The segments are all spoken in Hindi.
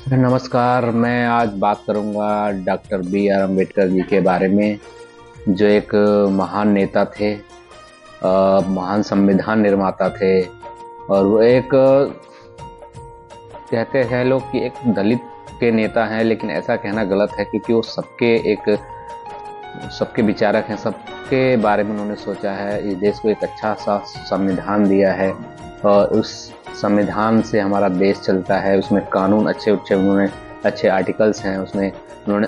नमस्कार। मैं आज बात करूंगा doctor B are Ambedkar ji के बारे में, जो एक महान नेता थे, महान संविधान निर्माता थे। और वो एक कहते हैं लोग कि एक दलित के नेता हैं, लेकिन ऐसा कहना गलत है क्योंकि वो सबके विचारक हैं। सबके बारे में उन्होंने सोचा है। इस देश को एक अच्छा सा संविधान दिया है और उस संविधान से हमारा देश चलता है। उसमें कानून अच्छे आर्टिकल्स हैं उसमें। उन्होंने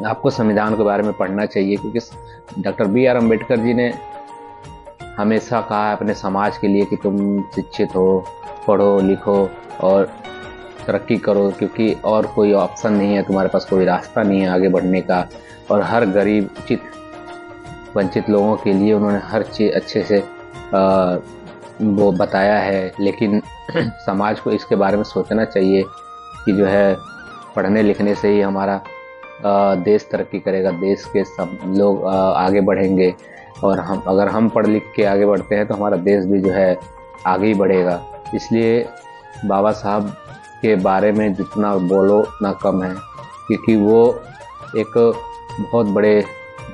आपको संविधान के बारे में पढ़ना चाहिए क्योंकि doctor B are Ambedkar ji ने हमेशा कहा है अपने समाज के लिए कि तुम शिक्षित हो, पढ़ो लिखो और तरक्की करो, क्योंकि और कोई ऑप्शन नहीं है, तुम्हारे पास कोई रास्ता नहीं है आगे बढ़ने का। और हर गरीब वंचित लोगों के लिए उन्होंने हर चीज़ अच्छे से वो बताया है। लेकिन समाज को इसके बारे में सोचना चाहिए कि जो है पढ़ने लिखने से ही हमारा देश तरक्की करेगा, देश के सब लोग आगे बढ़ेंगे। और अगर हम पढ़ लिख के आगे बढ़ते हैं तो हमारा देश भी जो है आगे ही बढ़ेगा। इसलिए बाबा साहब के बारे में जितना बोलो उतना कम है, क्योंकि वो एक बहुत बड़े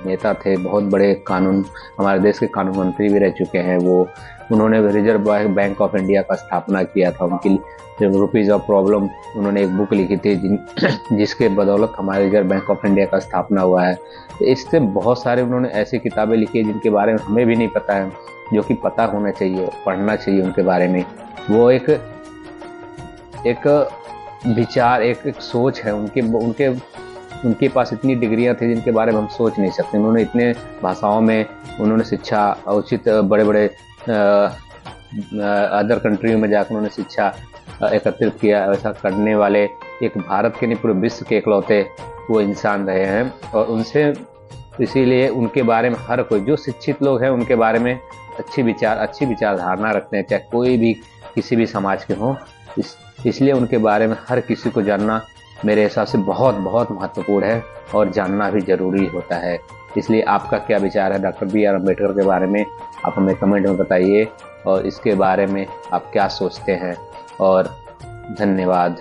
नेता थे, बहुत बड़े हमारे देश के कानून मंत्री भी रह चुके हैं। उन्होंने रिजर्व बैंक ऑफ इंडिया का स्थापना किया था। उनकी रुपीज़ ऑफ प्रॉब्लम उन्होंने एक बुक लिखी थी जिसके बदौलत हमारे रिजर्व बैंक ऑफ इंडिया का स्थापना हुआ है। तो इससे बहुत सारे उन्होंने ऐसी किताबें लिखी है जिनके बारे में हमें भी नहीं पता है, जो कि पता होना चाहिए, पढ़ना चाहिए उनके बारे में। वो एक विचार, एक सोच है उनके उनके उनके पास इतनी डिग्रियां थी जिनके बारे में हम सोच नहीं सकते। उन्होंने इतने भाषाओं में उन्होंने शिक्षा उचित बड़े बड़े अदर कंट्रियों में जाकर उन्होंने शिक्षा एकत्रित किया। ऐसा करने वाले एक भारत के नहीं पूरे विश्व के इकलौते वो इंसान रहे हैं। और इसीलिए उनके बारे में हर कोई, जो शिक्षित लोग हैं, उनके बारे में अच्छी विचारधारणा रखते हैं, चाहे कोई भी किसी भी समाज के हों। इसलिए उनके बारे में हर किसी को जानना मेरे हिसाब से बहुत बहुत महत्वपूर्ण है और जानना भी जरूरी होता है। इसलिए आपका क्या विचार है डॉक्टर बी आर अम्बेडकर के बारे में, आप हमें कमेंट में बताइए और इसके बारे में आप क्या सोचते हैं। और धन्यवाद।